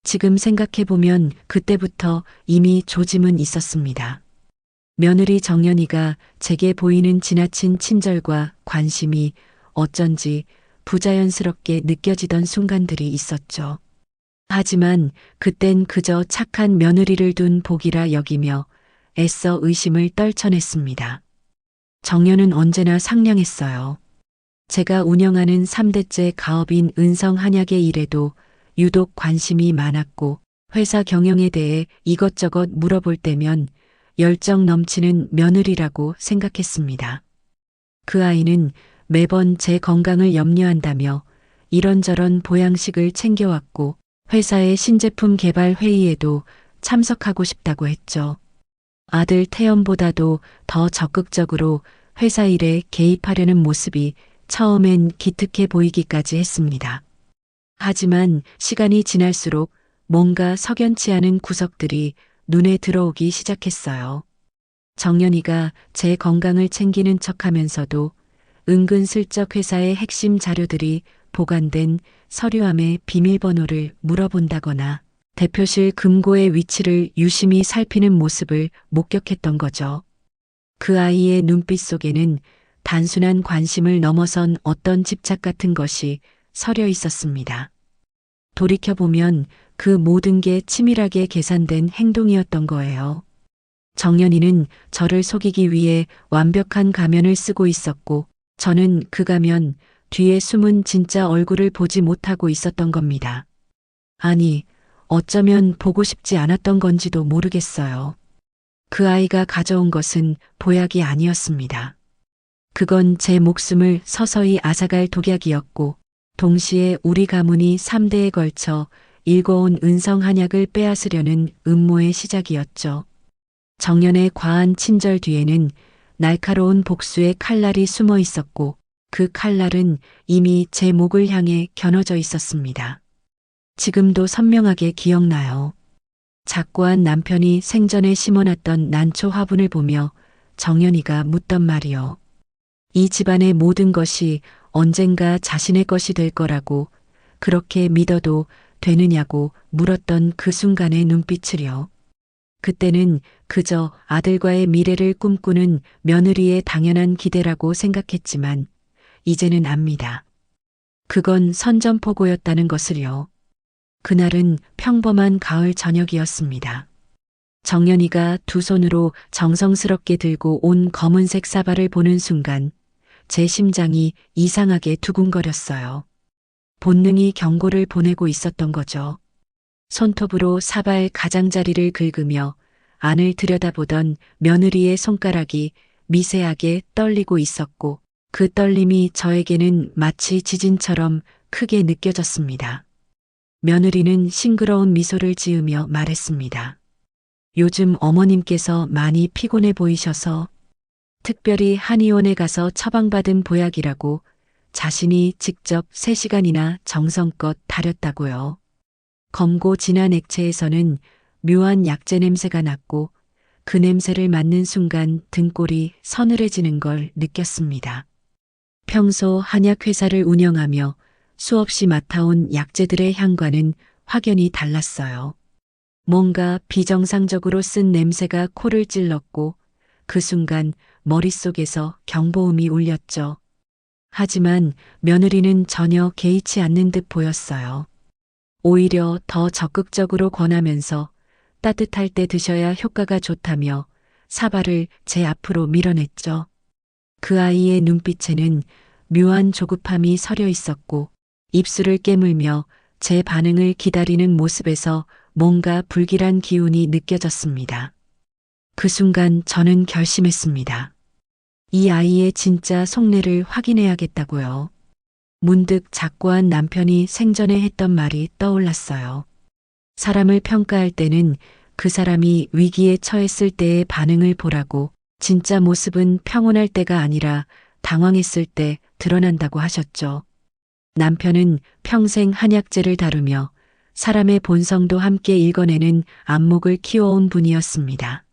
지금 생각해보면 그때부터 이미 조짐은 있었습니다. 며느리 정연이가 제게 보이는 지나친 친절과 관심이 어쩐지 부자연스럽게 느껴지던 순간들이 있었죠. 하지만 그땐 그저 착한 며느리를 둔 복이라 여기며 애써 의심을 떨쳐냈습니다. 정연은 언제나 상냥했어요. 제가 운영하는 3대째 가업인 은성한약의 일에도 유독 관심이 많았고 회사 경영에 대해 이것저것 물어볼 때면 열정 넘치는 며느리라고 생각했습니다. 그 아이는 매번 제 건강을 염려한다며 이런저런 보양식을 챙겨왔고 회사의 신제품 개발 회의에도 참석하고 싶다고 했죠. 아들 태연보다도 더 적극적으로 회사 일에 개입하려는 모습이 처음엔 기특해 보이기까지 했습니다. 하지만 시간이 지날수록 뭔가 석연치 않은 구석들이 눈에 들어오기 시작했어요. 정연이가 제 건강을 챙기는 척하면서도 은근슬쩍 회사의 핵심 자료들이 보관된 서류함의 비밀번호를 물어본다거나 대표실 금고의 위치를 유심히 살피는 모습을 목격했던 거죠. 그 아이의 눈빛 속에는 단순한 관심을 넘어선 어떤 집착 같은 것이 서려 있었습니다. 돌이켜보면 그 모든 게 치밀하게 계산된 행동이었던 거예요. 정연이는 저를 속이기 위해 완벽한 가면을 쓰고 있었고 저는 그 가면 뒤에 숨은 진짜 얼굴을 보지 못하고 있었던 겁니다. 아니, 어쩌면 보고 싶지 않았던 건지도 모르겠어요. 그 아이가 가져온 것은 보약이 아니었습니다. 그건 제 목숨을 서서히 앗아갈 독약이었고 동시에 우리 가문이 3대에 걸쳐 일궈온 은성한약을 빼앗으려는 음모의 시작이었죠. 정연의 과한 친절 뒤에는 날카로운 복수의 칼날이 숨어 있었고 그 칼날은 이미 제 목을 향해 겨눠져 있었습니다. 지금도 선명하게 기억나요. 작고한 남편이 생전에 심어놨던 난초 화분을 보며 정연이가 묻던 말이요. 이 집안의 모든 것이 언젠가 자신의 것이 될 거라고 그렇게 믿어도 되느냐고 물었던 그 순간의 눈빛을요. 그때는 그저 아들과의 미래를 꿈꾸는 며느리의 당연한 기대라고 생각했지만 이제는 압니다. 그건 선전포고였다는 것을요. 그날은 평범한 가을 저녁이었습니다. 정연이가 두 손으로 정성스럽게 들고 온 검은색 사발을 보는 순간 제 심장이 이상하게 두근거렸어요. 본능이 경고를 보내고 있었던 거죠. 손톱으로 사발 가장자리를 긁으며 안을 들여다보던 며느리의 손가락이 미세하게 떨리고 있었고 그 떨림이 저에게는 마치 지진처럼 크게 느껴졌습니다. 며느리는 싱그러운 미소를 지으며 말했습니다. 요즘 어머님께서 많이 피곤해 보이셔서 특별히 한의원에 가서 처방받은 보약이라고 자신이 직접 3시간이나 정성껏 다렸다고요. 검고 진한 액체에서는 묘한 약재 냄새가 났고 그 냄새를 맡는 순간 등골이 서늘해지는 걸 느꼈습니다. 평소 한약회사를 운영하며 수없이 맡아온 약재들의 향과는 확연히 달랐어요. 뭔가 비정상적으로 쓴 냄새가 코를 찔렀고 그 순간 머릿속에서 경보음이 울렸죠. 하지만 며느리는 전혀 개의치 않는 듯 보였어요. 오히려 더 적극적으로 권하면서 따뜻할 때 드셔야 효과가 좋다며 사발을 제 앞으로 밀어냈죠. 그 아이의 눈빛에는 묘한 조급함이 서려 있었고 입술을 깨물며 제 반응을 기다리는 모습에서 뭔가 불길한 기운이 느껴졌습니다. 그 순간 저는 결심했습니다. 이 아이의 진짜 속내를 확인해야겠다고요. 문득 작고한 남편이 생전에 했던 말이 떠올랐어요. 사람을 평가할 때는 그 사람이 위기에 처했을 때의 반응을 보라고 진짜 모습은 평온할 때가 아니라 당황했을 때 드러난다고 하셨죠. 남편은 평생 한약재를 다루며 사람의 본성도 함께 읽어내는 안목을 키워온 분이었습니다.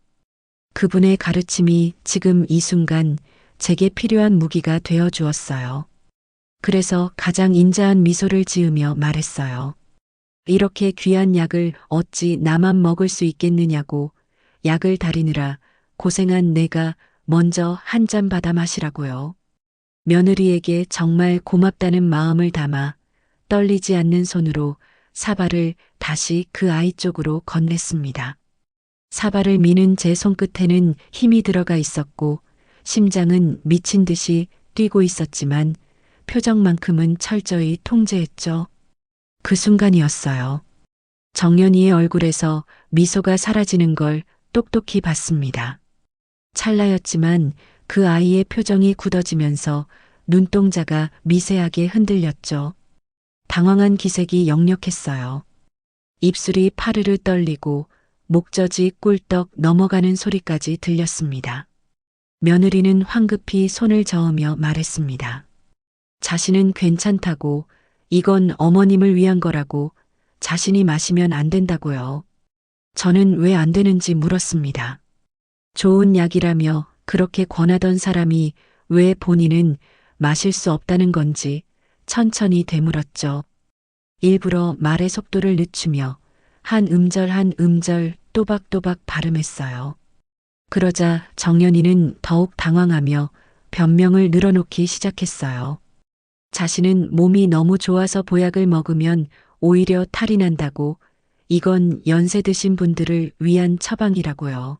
그분의 가르침이 지금 이 순간 제게 필요한 무기가 되어 주었어요. 그래서 가장 인자한 미소를 지으며 말했어요. 이렇게 귀한 약을 어찌 나만 먹을 수 있겠느냐고 약을 다리느라 고생한 내가 먼저 한 잔 받아 마시라고요. 며느리에게 정말 고맙다는 마음을 담아 떨리지 않는 손으로 사발을 다시 그 아이 쪽으로 건넸습니다. 사발을 미는 제 손끝에는 힘이 들어가 있었고 심장은 미친 듯이 뛰고 있었지만 표정만큼은 철저히 통제했죠. 그 순간이었어요. 정연이의 얼굴에서 미소가 사라지는 걸 똑똑히 봤습니다. 찰나였지만 그 아이의 표정이 굳어지면서 눈동자가 미세하게 흔들렸죠. 당황한 기색이 역력했어요. 입술이 파르르 떨리고 목젖이 꿀떡 넘어가는 소리까지 들렸습니다. 며느리는 황급히 손을 저으며 말했습니다. 자신은 괜찮다고, 이건 어머님을 위한 거라고, 자신이 마시면 안 된다고요. 저는 왜 안 되는지 물었습니다. 좋은 약이라며 그렇게 권하던 사람이 왜 본인은 마실 수 없다는 건지 천천히 되물었죠. 일부러 말의 속도를 늦추며 한 음절 한 음절 또박또박 발음했어요. 그러자 정연이는 더욱 당황하며 변명을 늘어놓기 시작했어요. 자신은 몸이 너무 좋아서 보약을 먹으면 오히려 탈이 난다고, 이건 연세 드신 분들을 위한 처방이라고요.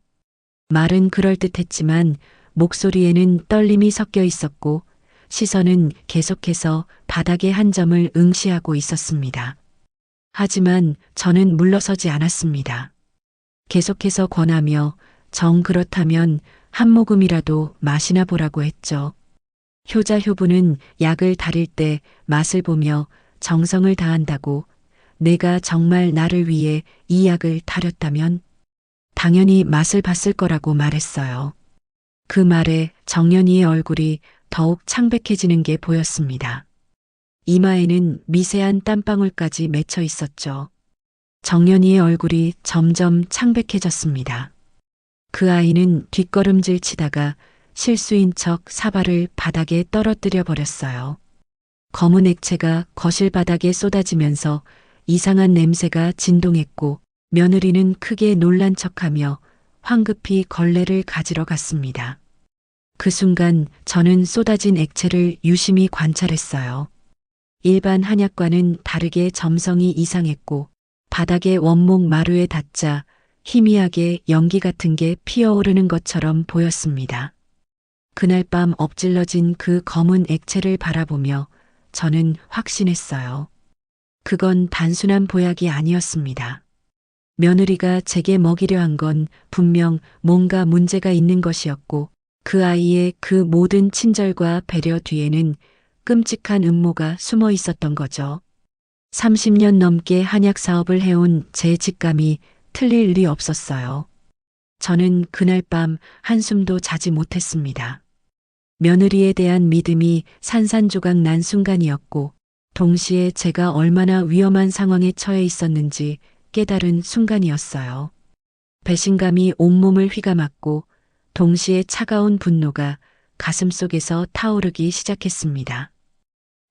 말은 그럴듯했지만 목소리에는 떨림이 섞여 있었고 시선은 계속해서 바닥의 한 점을 응시하고 있었습니다. 하지만 저는 물러서지 않았습니다. 계속해서 권하며 정 그렇다면 한 모금이라도 마시나 보라고 했죠. 효자 효부는 약을 다릴 때 맛을 보며 정성을 다한다고, 내가 정말 나를 위해 이 약을 다렸다면 당연히 맛을 봤을 거라고 말했어요. 그 말에 정연이의 얼굴이 더욱 창백해지는 게 보였습니다. 이마에는 미세한 땀방울까지 맺혀 있었죠. 정연이의 얼굴이 점점 창백해졌습니다. 그 아이는 뒷걸음질 치다가 실수인 척 사발을 바닥에 떨어뜨려 버렸어요. 검은 액체가 거실 바닥에 쏟아지면서 이상한 냄새가 진동했고 며느리는 크게 놀란 척하며 황급히 걸레를 가지러 갔습니다. 그 순간 저는 쏟아진 액체를 유심히 관찰했어요. 일반 한약과는 다르게 점성이 이상했고 바닥의 원목 마루에 닿자 희미하게 연기 같은 게 피어오르는 것처럼 보였습니다. 그날 밤 엎질러진 그 검은 액체를 바라보며 저는 확신했어요. 그건 단순한 보약이 아니었습니다. 며느리가 제게 먹이려 한 건 분명 뭔가 문제가 있는 것이었고 그 아이의 그 모든 친절과 배려 뒤에는 끔찍한 음모가 숨어 있었던 거죠. 30년 넘게 한약 사업을 해온 제 직감이 틀릴 리 없었어요. 저는 그날 밤 한숨도 자지 못했습니다. 며느리에 대한 믿음이 산산조각 난 순간이었고 동시에 제가 얼마나 위험한 상황에 처해 있었는지 깨달은 순간이었어요. 배신감이 온몸을 휘감았고 동시에 차가운 분노가 가슴속에서 타오르기 시작했습니다.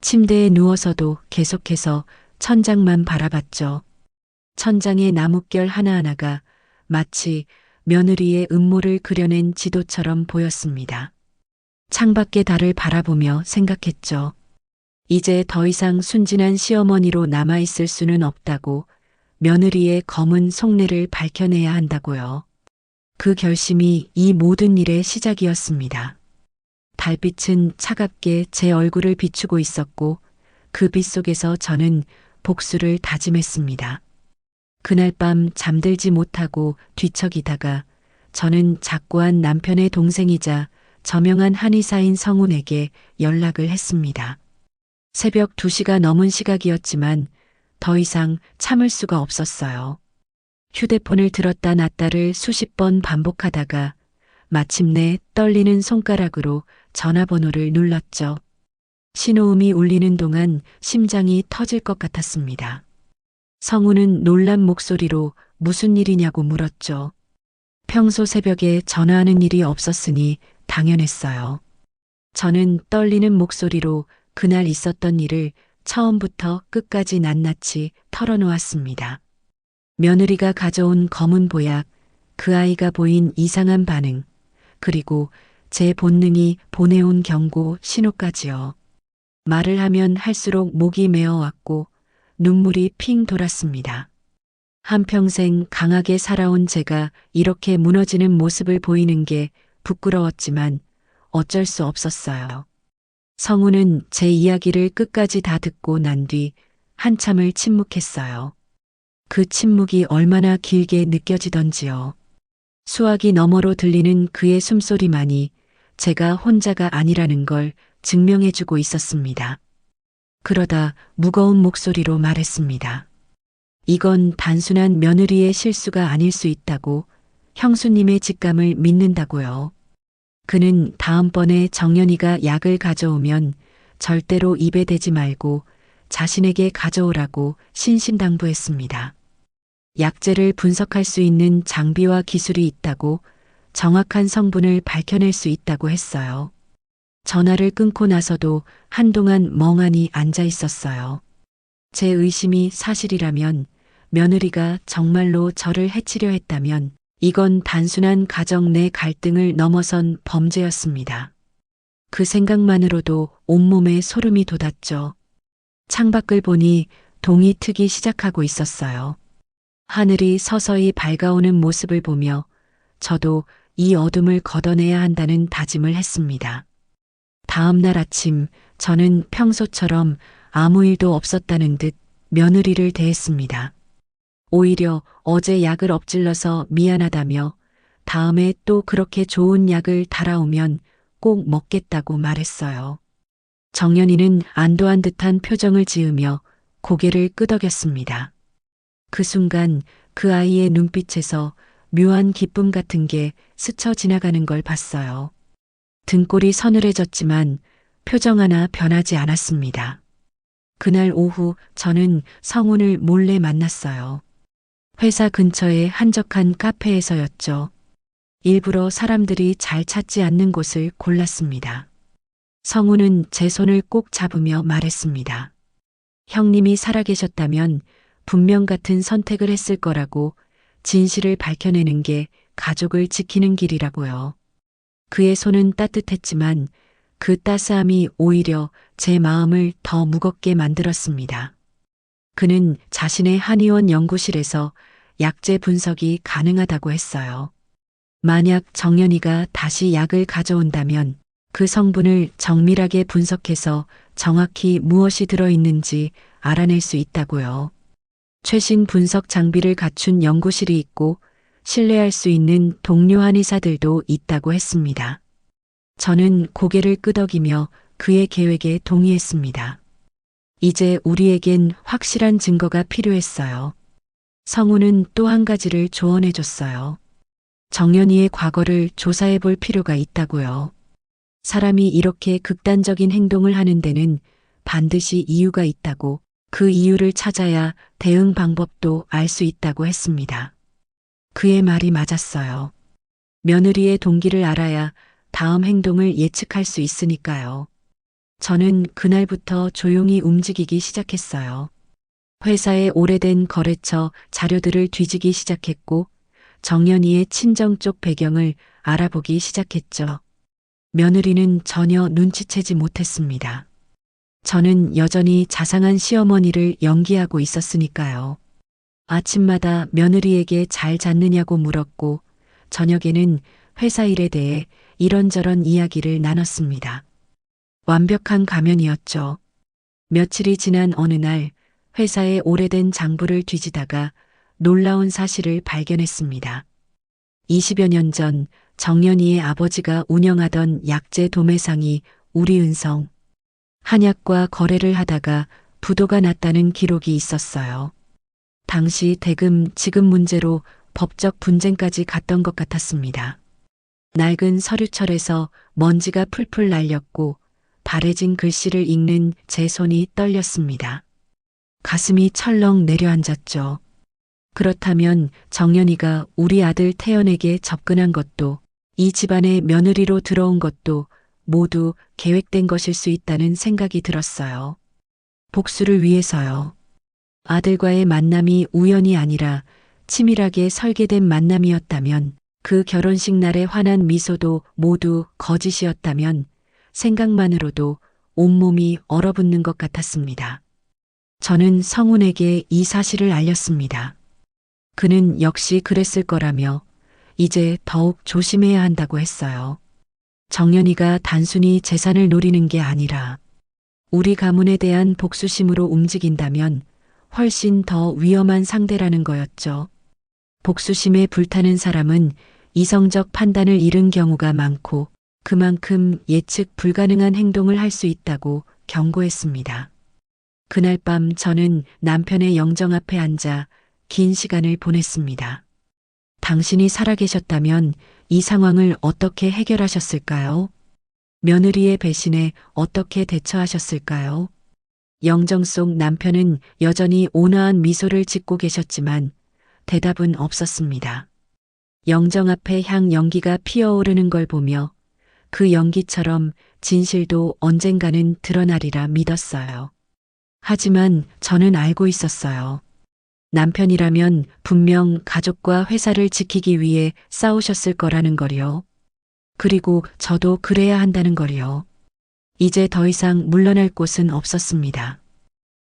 침대에 누워서도 계속해서 천장만 바라봤죠. 천장의 나뭇결 하나하나가 마치 며느리의 음모를 그려낸 지도처럼 보였습니다. 창밖의 달을 바라보며 생각했죠. 이제 더 이상 순진한 시어머니로 남아있을 수는 없다고, 며느리의 검은 속내를 밝혀내야 한다고요. 그 결심이 이 모든 일의 시작이었습니다. 달빛은 차갑게 제 얼굴을 비추고 있었고 그 빛 속에서 저는 복수를 다짐했습니다. 그날 밤 잠들지 못하고 뒤척이다가 저는 작고한 남편의 동생이자 저명한 한의사인 성운에게 연락을 했습니다. 새벽 2시가 넘은 시각이었지만 더 이상 참을 수가 없었어요. 휴대폰을 들었다 놨다를 수십 번 반복하다가 마침내 떨리는 손가락으로 전화번호를 눌렀죠. 신호음이 울리는 동안 심장이 터질 것 같았습니다. 성우는 놀란 목소리로 무슨 일이냐고 물었죠. 평소 새벽에 전화하는 일이 없었으니 당연했어요. 저는 떨리는 목소리로 그날 있었던 일을 처음부터 끝까지 낱낱이 털어놓았습니다. 며느리가 가져온 검은 보약, 그 아이가 보인 이상한 반응, 그리고 제 본능이 보내온 경고 신호까지요. 말을 하면 할수록 목이 메어왔고 눈물이 핑 돌았습니다. 한평생 강하게 살아온 제가 이렇게 무너지는 모습을 보이는 게 부끄러웠지만 어쩔 수 없었어요. 성우는 제 이야기를 끝까지 다 듣고 난 뒤 한참을 침묵했어요. 그 침묵이 얼마나 길게 느껴지던지요. 수화기 너머로 들리는 그의 숨소리만이 제가 혼자가 아니라는 걸 증명해주고 있었습니다. 그러다 무거운 목소리로 말했습니다. 이건 단순한 며느리의 실수가 아닐 수 있다고, 형수님의 직감을 믿는다고요. 그는 다음번에 정연이가 약을 가져오면 절대로 입에 대지 말고 자신에게 가져오라고 신신당부했습니다. 약재를 분석할 수 있는 장비와 기술이 있다고, 정확한 성분을 밝혀낼 수 있다고 했어요. 전화를 끊고 나서도 한동안 멍하니 앉아 있었어요. 제 의심이 사실이라면, 며느리가 정말로 저를 해치려 했다면 이건 단순한 가정 내 갈등을 넘어선 범죄였습니다. 그 생각만으로도 온몸에 소름이 돋았죠. 창밖을 보니 동이 트기 시작하고 있었어요. 하늘이 서서히 밝아오는 모습을 보며 저도 이 어둠을 걷어내야 한다는 다짐을 했습니다. 다음 날 아침 저는 평소처럼 아무 일도 없었다는 듯 며느리를 대했습니다. 오히려 어제 약을 엎질러서 미안하다며 다음에 또 그렇게 좋은 약을 달아오면 꼭 먹겠다고 말했어요. 정연이는 안도한 듯한 표정을 지으며 고개를 끄덕였습니다. 그 순간 그 아이의 눈빛에서 묘한 기쁨 같은 게 스쳐 지나가는 걸 봤어요. 등골이 서늘해졌지만 표정 하나 변하지 않았습니다. 그날 오후 저는 성훈을 몰래 만났어요. 회사 근처의 한적한 카페에서였죠. 일부러 사람들이 잘 찾지 않는 곳을 골랐습니다. 성훈은 제 손을 꼭 잡으며 말했습니다. 형님이 살아계셨다면 분명 같은 선택을 했을 거라고, 진실을 밝혀내는 게 가족을 지키는 길이라고요. 그의 손은 따뜻했지만 그 따스함이 오히려 제 마음을 더 무겁게 만들었습니다. 그는 자신의 한의원 연구실에서 약재 분석이 가능하다고 했어요. 만약 정연이가 다시 약을 가져온다면 그 성분을 정밀하게 분석해서 정확히 무엇이 들어있는지 알아낼 수 있다고요. 최신 분석 장비를 갖춘 연구실이 있고 신뢰할 수 있는 동료 한의사들도 있다고 했습니다. 저는 고개를 끄덕이며 그의 계획에 동의했습니다. 이제 우리에겐 확실한 증거가 필요했어요. 성우는 또 한 가지를 조언해 줬어요. 정연이의 과거를 조사해 볼 필요가 있다고요. 사람이 이렇게 극단적인 행동을 하는 데는 반드시 이유가 있다고, 그 이유를 찾아야 대응 방법도 알 수 있다고 했습니다. 그의 말이 맞았어요. 며느리의 동기를 알아야 다음 행동을 예측할 수 있으니까요. 저는 그날부터 조용히 움직이기 시작했어요. 회사의 오래된 거래처 자료들을 뒤지기 시작했고 정연이의 친정 쪽 배경을 알아보기 시작했죠. 며느리는 전혀 눈치채지 못했습니다. 저는 여전히 자상한 시어머니를 연기하고 있었으니까요. 아침마다 며느리에게 잘 잤느냐고 물었고 저녁에는 회사 일에 대해 이런저런 이야기를 나눴습니다. 완벽한 가면이었죠. 며칠이 지난 어느 날 회사의 오래된 장부를 뒤지다가 놀라운 사실을 발견했습니다. 20여 년 전 정연이의 아버지가 운영하던 약재 도매상이 우리은성 한약과 거래를 하다가 부도가 났다는 기록이 있었어요. 당시 대금 지급 문제로 법적 분쟁까지 갔던 것 같았습니다. 낡은 서류철에서 먼지가 풀풀 날렸고 바래진 글씨를 읽는 제 손이 떨렸습니다. 가슴이 철렁 내려앉았죠. 그렇다면 정연이가 우리 아들 태연에게 접근한 것도 이 집안의 며느리로 들어온 것도 모두 계획된 것일 수 있다는 생각이 들었어요. 복수를 위해서요. 아들과의 만남이 우연이 아니라 치밀하게 설계된 만남이었다면, 그 결혼식 날의 환한 미소도 모두 거짓이었다면 생각만으로도 온몸이 얼어붙는 것 같았습니다. 저는 성훈에게 이 사실을 알렸습니다. 그는 역시 그랬을 거라며 이제 더욱 조심해야 한다고 했어요. 정연이가 단순히 재산을 노리는 게 아니라 우리 가문에 대한 복수심으로 움직인다면 훨씬 더 위험한 상대라는 거였죠. 복수심에 불타는 사람은 이성적 판단을 잃은 경우가 많고 그만큼 예측 불가능한 행동을 할 수 있다고 경고했습니다. 그날 밤 저는 남편의 영정 앞에 앉아 긴 시간을 보냈습니다. 당신이 살아계셨다면 이 상황을 어떻게 해결하셨을까요? 며느리의 배신에 어떻게 대처하셨을까요? 영정 속 남편은 여전히 온화한 미소를 짓고 계셨지만 대답은 없었습니다. 영정 앞에 향 연기가 피어오르는 걸 보며 그 연기처럼 진실도 언젠가는 드러나리라 믿었어요. 하지만 저는 알고 있었어요. 남편이라면 분명 가족과 회사를 지키기 위해 싸우셨을 거라는 걸요. 그리고 저도 그래야 한다는 걸요. 이제 더 이상 물러날 곳은 없었습니다.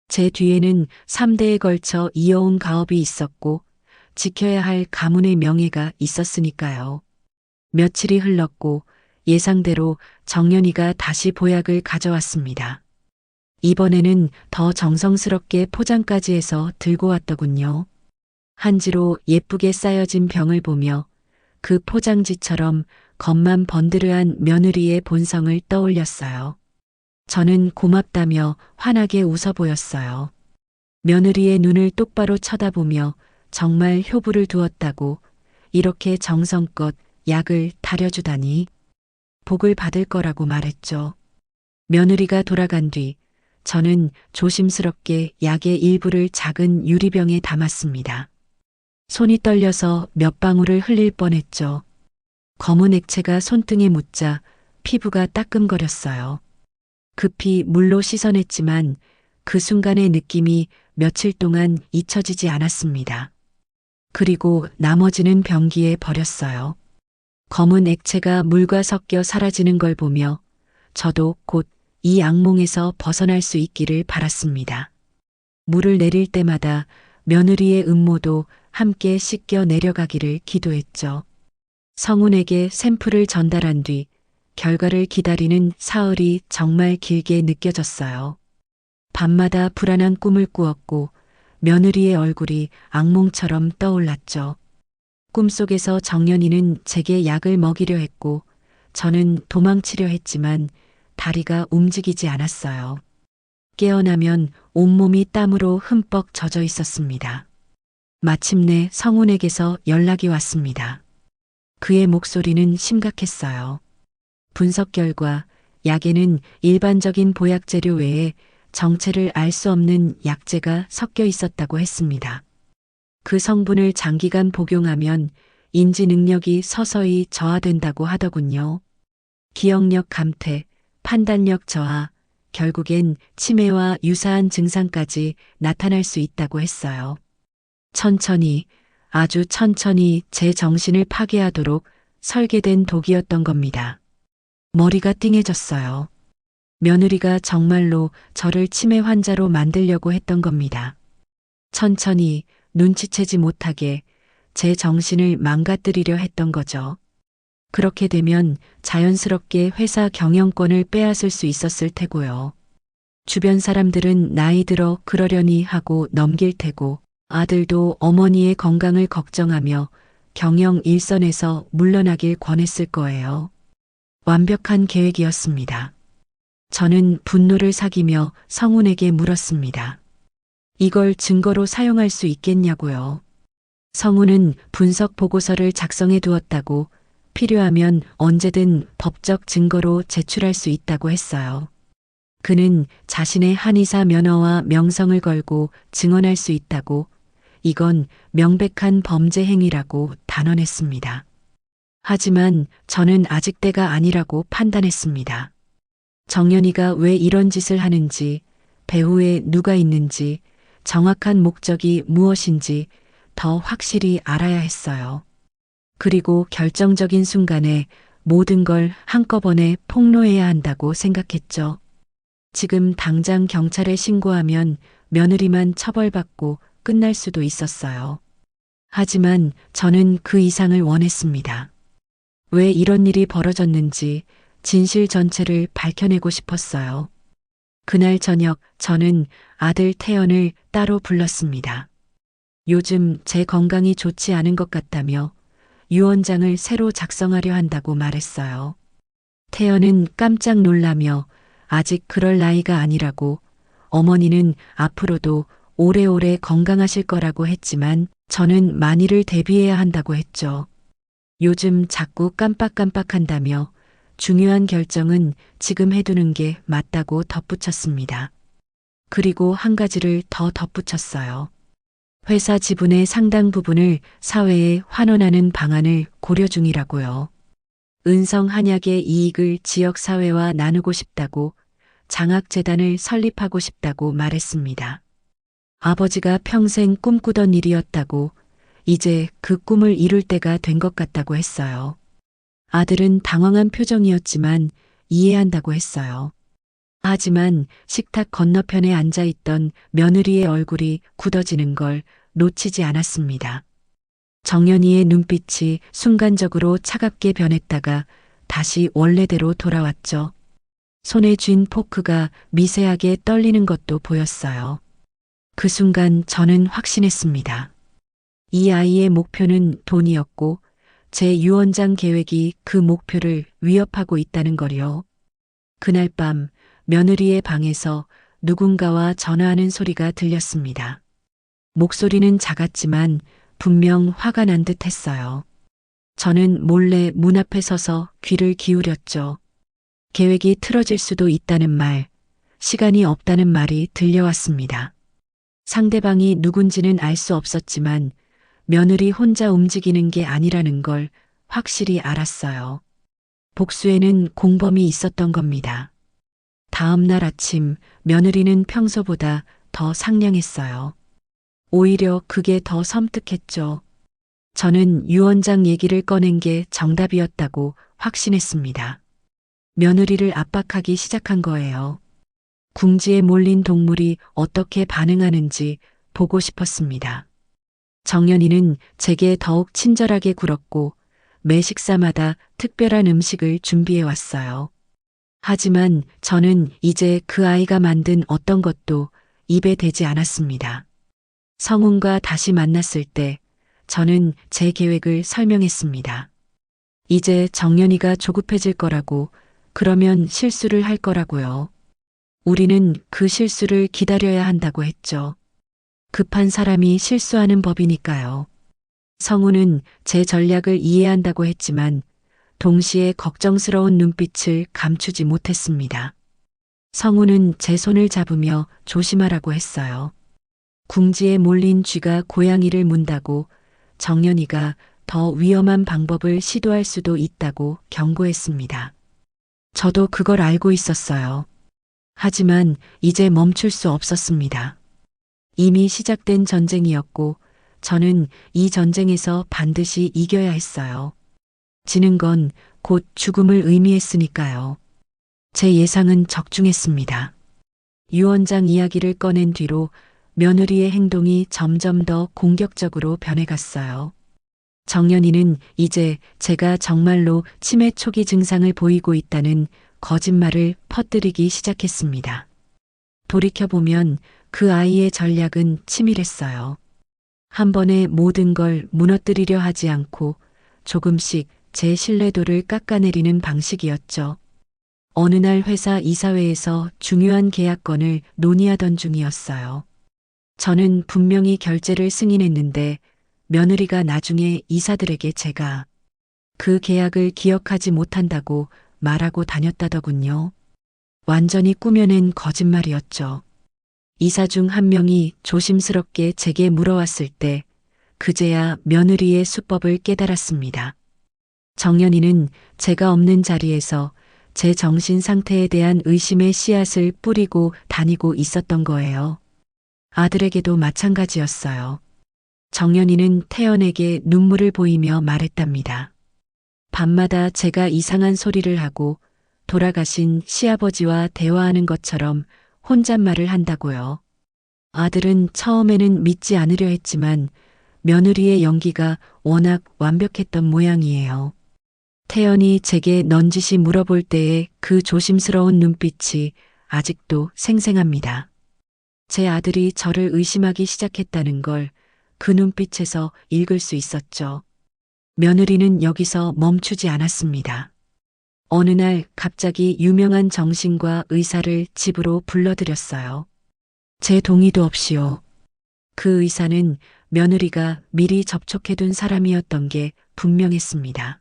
제 뒤에는 3대에 걸쳐 이어온 가업이 있었고 지켜야 할 가문의 명예가 있었으니까요. 며칠이 흘렀고 예상대로 정연이가 다시 보약을 가져왔습니다. 이번에는 더 정성스럽게 포장까지 해서 들고 왔더군요. 한지로 예쁘게 쌓여진 병을 보며 그 포장지처럼 겉만 번드르한 며느리의 본성을 떠올렸어요. 저는 고맙다며 환하게 웃어 보였어요. 며느리의 눈을 똑바로 쳐다보며 정말 효부를 두었다고, 이렇게 정성껏 약을 다려주다니 복을 받을 거라고 말했죠. 며느리가 돌아간 뒤 저는 조심스럽게 약의 일부를 작은 유리병에 담았습니다. 손이 떨려서 몇 방울을 흘릴 뻔했죠. 검은 액체가 손등에 묻자 피부가 따끔거렸어요. 급히 물로 씻어냈지만 그 순간의 느낌이 며칠 동안 잊혀지지 않았습니다. 그리고 나머지는 변기에 버렸어요. 검은 액체가 물과 섞여 사라지는 걸 보며 저도 곧 이 악몽에서 벗어날 수 있기를 바랐습니다. 물을 내릴 때마다 며느리의 음모도 함께 씻겨 내려가기를 기도했죠. 성훈에게 샘플을 전달한 뒤 결과를 기다리는 사흘이 정말 길게 느껴졌어요. 밤마다 불안한 꿈을 꾸었고 며느리의 얼굴이 악몽처럼 떠올랐죠. 꿈속에서 정연이는 제게 약을 먹이려 했고 저는 도망치려 했지만 다리가 움직이지 않았어요. 깨어나면 온몸이 땀으로 흠뻑 젖어 있었습니다. 마침내 성훈에게서 연락이 왔습니다. 그의 목소리는 심각했어요. 분석 결과 약에는 일반적인 보약 재료 외에 정체를 알 수 없는 약재가 섞여 있었다고 했습니다. 그 성분을 장기간 복용하면 인지 능력이 서서히 저하된다고 하더군요. 기억력 감퇴, 판단력 저하, 결국엔 치매와 유사한 증상까지 나타날 수 있다고 했어요. 천천히, 아주 천천히 제 정신을 파괴하도록 설계된 독이었던 겁니다. 머리가 띵해졌어요. 며느리가 정말로 저를 치매 환자로 만들려고 했던 겁니다. 천천히 눈치채지 못하게 제 정신을 망가뜨리려 했던 거죠. 그렇게 되면 자연스럽게 회사 경영권을 빼앗을 수 있었을 테고요. 주변 사람들은 나이 들어 그러려니 하고 넘길 테고 아들도 어머니의 건강을 걱정하며 경영 일선에서 물러나길 권했을 거예요. 완벽한 계획이었습니다. 저는 분노를 사기며 성훈에게 물었습니다. 이걸 증거로 사용할 수 있겠냐고요. 성훈은 분석 보고서를 작성해 두었다고 필요하면 언제든 법적 증거로 제출할 수 있다고 했어요. 그는 자신의 한의사 면허와 명성을 걸고 증언할 수 있다고, 이건 명백한 범죄 행위라고 단언했습니다. 하지만 저는 아직 때가 아니라고 판단했습니다. 정연이가 왜 이런 짓을 하는지, 배후에 누가 있는지, 정확한 목적이 무엇인지 더 확실히 알아야 했어요. 그리고 결정적인 순간에 모든 걸 한꺼번에 폭로해야 한다고 생각했죠. 지금 당장 경찰에 신고하면 며느리만 처벌받고 끝날 수도 있었어요. 하지만 저는 그 이상을 원했습니다. 왜 이런 일이 벌어졌는지 진실 전체를 밝혀내고 싶었어요. 그날 저녁 저는 아들 태연을 따로 불렀습니다. 요즘 제 건강이 좋지 않은 것 같다며 유언장을 새로 작성하려 한다고 말했어요. 태연은 깜짝 놀라며 아직 그럴 나이가 아니라고, 어머니는 앞으로도 오래오래 건강하실 거라고 했지만 저는 만일을 대비해야 한다고 했죠. 요즘 자꾸 깜빡깜빡한다며 중요한 결정은 지금 해두는 게 맞다고 덧붙였습니다. 그리고 한 가지를 더 덧붙였어요. 회사 지분의 상당 부분을 사회에 환원하는 방안을 고려 중이라고요. 은성 한약의 이익을 지역사회와 나누고 싶다고, 장학재단을 설립하고 싶다고 말했습니다. 아버지가 평생 꿈꾸던 일이었다고, 이제 그 꿈을 이룰 때가 된 것 같다고 했어요. 아들은 당황한 표정이었지만 이해한다고 했어요. 하지만 식탁 건너편에 앉아있던 며느리의 얼굴이 굳어지는 걸 놓치지 않았습니다. 정연이의 눈빛이 순간적으로 차갑게 변했다가 다시 원래대로 돌아왔죠. 손에 쥔 포크가 미세하게 떨리는 것도 보였어요. 그 순간 저는 확신했습니다. 이 아이의 목표는 돈이었고 제 유언장 계획이 그 목표를 위협하고 있다는 거요. 그날 밤 며느리의 방에서 누군가와 전화하는 소리가 들렸습니다. 목소리는 작았지만 분명 화가 난 듯 했어요. 저는 몰래 문 앞에 서서 귀를 기울였죠. 계획이 틀어질 수도 있다는 말, 시간이 없다는 말이 들려왔습니다. 상대방이 누군지는 알 수 없었지만 며느리 혼자 움직이는 게 아니라는 걸 확실히 알았어요. 복수에는 공범이 있었던 겁니다. 다음 날 아침 며느리는 평소보다 더 상냥했어요. 오히려 그게 더 섬뜩했죠. 저는 유언장 얘기를 꺼낸 게 정답이었다고 확신했습니다. 며느리를 압박하기 시작한 거예요. 궁지에 몰린 동물이 어떻게 반응하는지 보고 싶었습니다. 정연이는 제게 더욱 친절하게 굴었고 매 식사마다 특별한 음식을 준비해 왔어요. 하지만 저는 이제 그 아이가 만든 어떤 것도 입에 대지 않았습니다. 성훈과 다시 만났을 때 저는 제 계획을 설명했습니다. 이제 정연이가 조급해질 거라고, 그러면 실수를 할 거라고요. 우리는 그 실수를 기다려야 한다고 했죠. 급한 사람이 실수하는 법이니까요. 성우는 제 전략을 이해한다고 했지만 동시에 걱정스러운 눈빛을 감추지 못했습니다. 성우는 제 손을 잡으며 조심하라고 했어요. 궁지에 몰린 쥐가 고양이를 문다고, 정연이가 더 위험한 방법을 시도할 수도 있다고 경고했습니다. 저도 그걸 알고 있었어요. 하지만 이제 멈출 수 없었습니다. 이미 시작된 전쟁이었고 저는 이 전쟁에서 반드시 이겨야 했어요. 지는 건 곧 죽음을 의미했으니까요. 제 예상은 적중했습니다. 유언장 이야기를 꺼낸 뒤로 며느리의 행동이 점점 더 공격적으로 변해갔어요. 정연이는 이제 제가 정말로 치매 초기 증상을 보이고 있다는 거짓말을 퍼뜨리기 시작했습니다. 돌이켜보면 그 아이의 전략은 치밀했어요. 한 번에 모든 걸 무너뜨리려 하지 않고 조금씩 제 신뢰도를 깎아내리는 방식이었죠. 어느 날 회사 이사회에서 중요한 계약건을 논의하던 중이었어요. 저는 분명히 결제를 승인했는데 며느리가 나중에 이사들에게 제가 그 계약을 기억하지 못한다고 말하고 다녔다더군요. 완전히 꾸며낸 거짓말이었죠. 이사 중 한 명이 조심스럽게 제게 물어왔을 때 그제야 며느리의 수법을 깨달았습니다. 정연이는 제가 없는 자리에서 제 정신 상태에 대한 의심의 씨앗을 뿌리고 다니고 있었던 거예요. 아들에게도 마찬가지였어요. 정연이는 태연에게 눈물을 보이며 말했답니다. 밤마다 제가 이상한 소리를 하고 돌아가신 시아버지와 대화하는 것처럼 혼잣말을 한다고요. 아들은 처음에는 믿지 않으려 했지만 며느리의 연기가 워낙 완벽했던 모양이에요. 태연이 제게 넌지시 물어볼 때의 그 조심스러운 눈빛이 아직도 생생합니다. 제 아들이 저를 의심하기 시작했다는 걸 그 눈빛에서 읽을 수 있었죠. 며느리는 여기서 멈추지 않았습니다. 어느 날 갑자기 유명한 정신과 의사를 집으로 불러들였어요. 제 동의도 없이요. 그 의사는 며느리가 미리 접촉해둔 사람이었던 게 분명했습니다.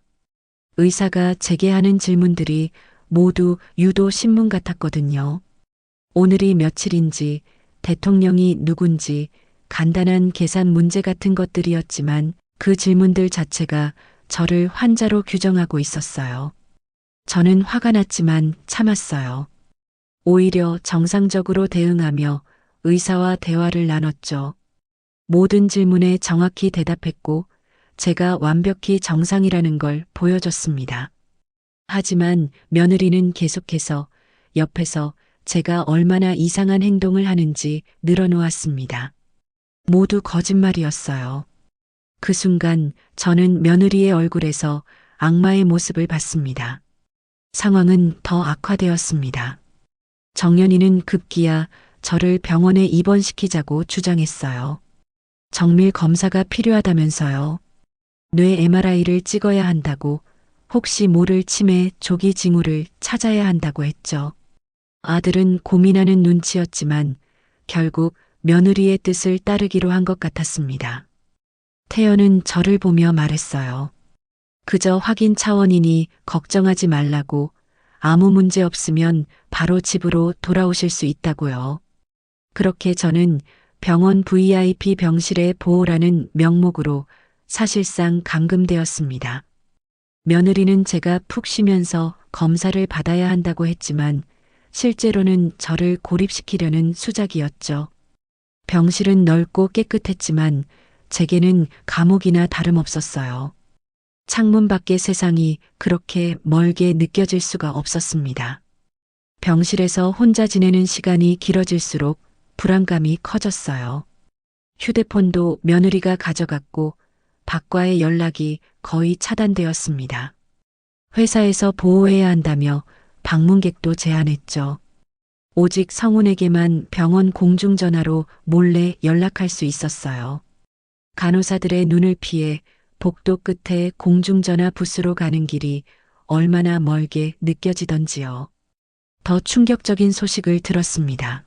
의사가 제게 하는 질문들이 모두 유도 신문 같았거든요. 오늘이 며칠인지, 대통령이 누군지, 간단한 계산 문제 같은 것들이었지만 그 질문들 자체가 저를 환자로 규정하고 있었어요. 저는 화가 났지만 참았어요. 오히려 정상적으로 대응하며 의사와 대화를 나눴죠. 모든 질문에 정확히 대답했고 제가 완벽히 정상이라는 걸 보여줬습니다. 하지만 며느리는 계속해서 옆에서 제가 얼마나 이상한 행동을 하는지 늘어놓았습니다. 모두 거짓말이었어요. 그 순간 저는 며느리의 얼굴에서 악마의 모습을 봤습니다. 상황은 더 악화되었습니다. 정연이는 급기야 저를 병원에 입원시키자고 주장했어요. 정밀 검사가 필요하다면서요. 뇌 MRI를 찍어야 한다고, 혹시 모를 치매 조기 징후를 찾아야 한다고 했죠. 아들은 고민하는 눈치였지만 결국 며느리의 뜻을 따르기로 한 것 같았습니다. 태연은 저를 보며 말했어요. 그저 확인 차원이니 걱정하지 말라고, 아무 문제 없으면 바로 집으로 돌아오실 수 있다고요. 그렇게 저는 병원 VIP 병실의 보호라는 명목으로 사실상 감금되었습니다. 며느리는 제가 푹 쉬면서 검사를 받아야 한다고 했지만 실제로는 저를 고립시키려는 수작이었죠. 병실은 넓고 깨끗했지만 제게는 감옥이나 다름없었어요. 창문 밖의 세상이 그렇게 멀게 느껴질 수가 없었습니다. 병실에서 혼자 지내는 시간이 길어질수록 불안감이 커졌어요. 휴대폰도 며느리가 가져갔고 밖과의 연락이 거의 차단되었습니다. 회사에서 보호해야 한다며 방문객도 제한했죠. 오직 성훈에게만 병원 공중전화로 몰래 연락할 수 있었어요. 간호사들의 눈을 피해 복도 끝에 공중전화 부스로 가는 길이 얼마나 멀게 느껴지던지요. 더 충격적인 소식을 들었습니다.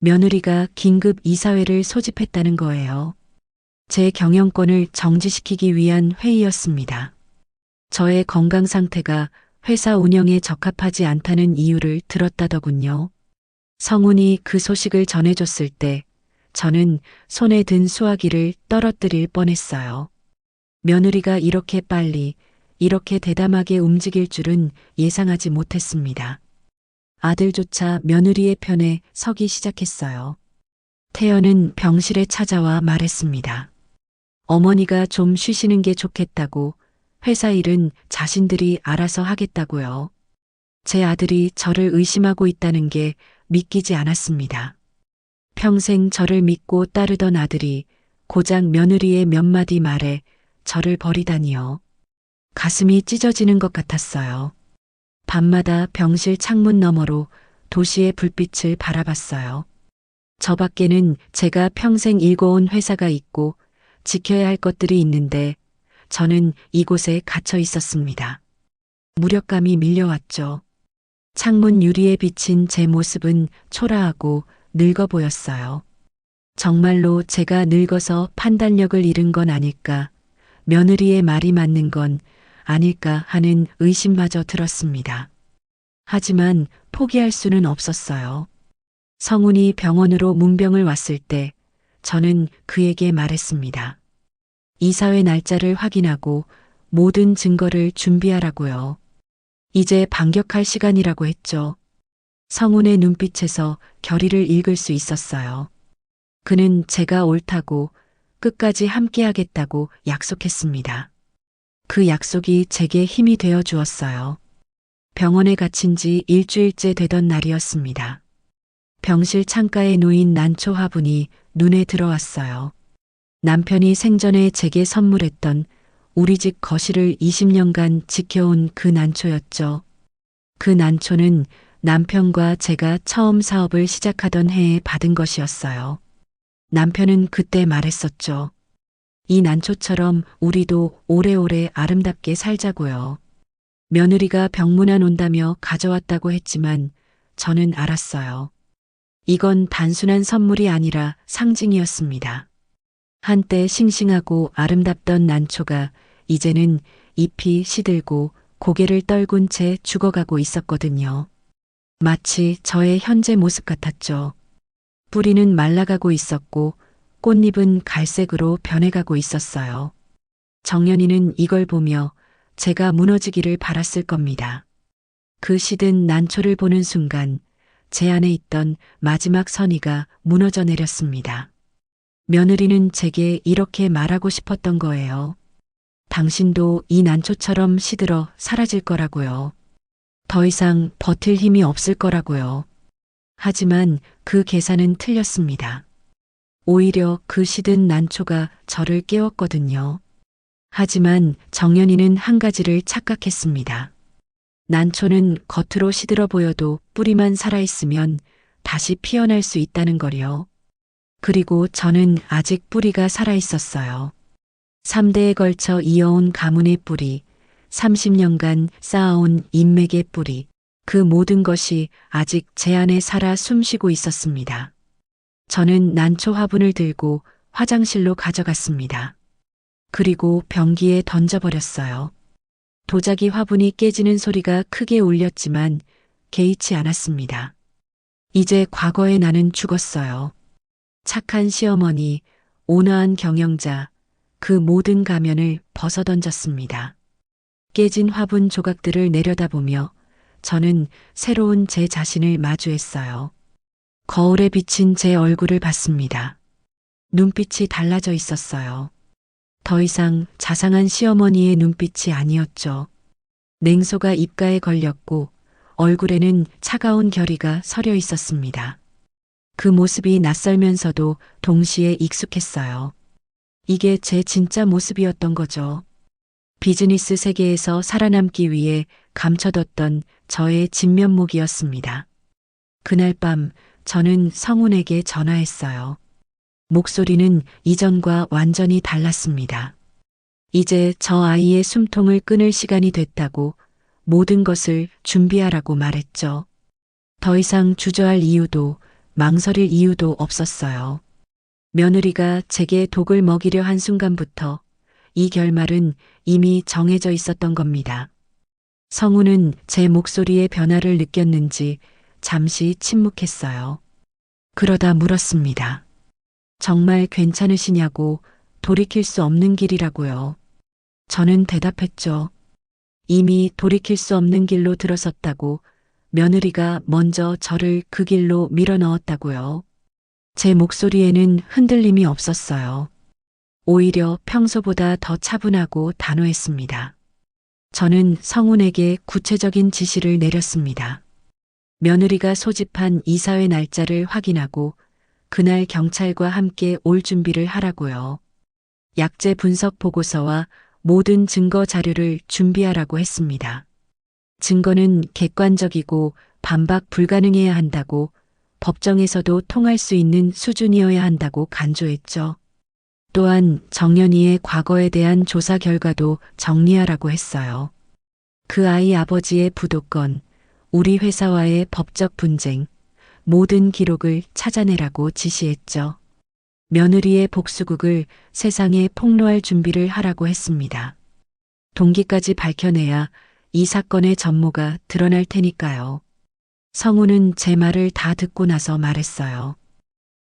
며느리가 긴급 이사회를 소집했다는 거예요. 제 경영권을 정지시키기 위한 회의였습니다. 저의 건강 상태가 회사 운영에 적합하지 않다는 이유를 들었다더군요. 성훈이 그 소식을 전해줬을 때 저는 손에 든 수화기를 떨어뜨릴 뻔했어요. 며느리가 이렇게 빨리, 이렇게 대담하게 움직일 줄은 예상하지 못했습니다. 아들조차 며느리의 편에 서기 시작했어요. 태연은 병실에 찾아와 말했습니다. 어머니가 좀 쉬시는 게 좋겠다고, 회사 일은 자신들이 알아서 하겠다고요. 제 아들이 저를 의심하고 있다는 게 믿기지 않았습니다. 평생 저를 믿고 따르던 아들이 고작 며느리의 몇 마디 말에 저를 버리다니요. 가슴이 찢어지는 것 같았어요. 밤마다 병실 창문 너머로 도시의 불빛을 바라봤어요. 저 밖에는 제가 평생 일궈온 회사가 있고 지켜야 할 것들이 있는데 저는 이곳에 갇혀 있었습니다. 무력감이 밀려왔죠. 창문 유리에 비친 제 모습은 초라하고 늙어 보였어요. 정말로 제가 늙어서 판단력을 잃은 건 아닐까, 며느리의 말이 맞는 건 아닐까 하는 의심마저 들었습니다. 하지만 포기할 수는 없었어요. 성훈이 병원으로 문병을 왔을 때 저는 그에게 말했습니다. 이사회 날짜를 확인하고 모든 증거를 준비하라고요. 이제 반격할 시간이라고 했죠. 성운의 눈빛에서 결의를 읽을 수 있었어요. 그는 제가 옳다고 끝까지 함께하겠다고 약속했습니다. 그 약속이 제게 힘이 되어 주었어요. 병원에 갇힌 지 일주일째 되던 날이었습니다. 병실 창가에 놓인 난초 화분이 눈에 들어왔어요. 남편이 생전에 제게 선물했던 우리 집 거실을 20년간 지켜온 그 난초였죠. 그 난초는 남편과 제가 처음 사업을 시작하던 해에 받은 것이었어요. 남편은 그때 말했었죠. 이 난초처럼 우리도 오래오래 아름답게 살자고요. 며느리가 병문안 온다며 가져왔다고 했지만 저는 알았어요. 이건 단순한 선물이 아니라 상징이었습니다. 한때 싱싱하고 아름답던 난초가 이제는 잎이 시들고 고개를 떨군 채 죽어가고 있었거든요. 마치 저의 현재 모습 같았죠. 뿌리는 말라가고 있었고 꽃잎은 갈색으로 변해가고 있었어요. 정연이는 이걸 보며 제가 무너지기를 바랐을 겁니다. 그 시든 난초를 보는 순간 제 안에 있던 마지막 선의가 무너져 내렸습니다. 며느리는 제게 이렇게 말하고 싶었던 거예요. 당신도 이 난초처럼 시들어 사라질 거라고요. 더 이상 버틸 힘이 없을 거라고요. 하지만 그 계산은 틀렸습니다. 오히려 그 시든 난초가 저를 깨웠거든요. 하지만 정연이는 한 가지를 착각했습니다. 난초는 겉으로 시들어 보여도 뿌리만 살아있으면 다시 피어날 수 있다는 거요. 그리고 저는 아직 뿌리가 살아있었어요. 3대에 걸쳐 이어온 가문의 뿌리, 30년간 쌓아온 인맥의 뿌리, 그 모든 것이 아직 제 안에 살아 숨쉬고 있었습니다. 저는 난초 화분을 들고 화장실로 가져갔습니다. 그리고 변기에 던져버렸어요. 도자기 화분이 깨지는 소리가 크게 울렸지만 개의치 않았습니다. 이제 과거의 나는 죽었어요. 착한 시어머니, 온화한 경영자, 그 모든 가면을 벗어던졌습니다. 깨진 화분 조각들을 내려다보며 저는 새로운 제 자신을 마주했어요. 거울에 비친 제 얼굴을 봤습니다. 눈빛이 달라져 있었어요. 더 이상 자상한 시어머니의 눈빛이 아니었죠. 냉소가 입가에 걸렸고 얼굴에는 차가운 결의가 서려 있었습니다. 그 모습이 낯설면서도 동시에 익숙했어요. 이게 제 진짜 모습이었던 거죠. 비즈니스 세계에서 살아남기 위해 감춰뒀던 저의 진면목이었습니다. 그날 밤 저는 성운에게 전화했어요. 목소리는 이전과 완전히 달랐습니다. 이제 저 아이의 숨통을 끊을 시간이 됐다고 모든 것을 준비하라고 말했죠. 더 이상 주저할 이유도 망설일 이유도 없었어요. 며느리가 제게 독을 먹이려 한 순간부터 이 결말은 이미 정해져 있었던 겁니다. 성우는 제 목소리의 변화를 느꼈는지 잠시 침묵했어요. 그러다 물었습니다. 정말 괜찮으시냐고, 돌이킬 수 없는 길이라고요. 저는 대답했죠. 이미 돌이킬 수 없는 길로 들어섰다고, 며느리가 먼저 저를 그 길로 밀어 넣었다고요. 제 목소리에는 흔들림이 없었어요. 오히려 평소보다 더 차분하고 단호했습니다. 저는 성운에게 구체적인 지시를 내렸습니다. 며느리가 소집한 이사회 날짜를 확인하고 그날 경찰과 함께 올 준비를 하라고요. 약재 분석 보고서와 모든 증거 자료를 준비하라고 했습니다. 증거는 객관적이고 반박 불가능해야 한다고, 법정에서도 통할 수 있는 수준이어야 한다고 간조했죠. 또한 정연이의 과거에 대한 조사 결과도 정리하라고 했어요. 그 아이 아버지의 부도건, 우리 회사와의 법적 분쟁, 모든 기록을 찾아내라고 지시했죠. 며느리의 복수극을 세상에 폭로할 준비를 하라고 했습니다. 동기까지 밝혀내야 이 사건의 전모가 드러날 테니까요. 성우는 제 말을 다 듣고 나서 말했어요.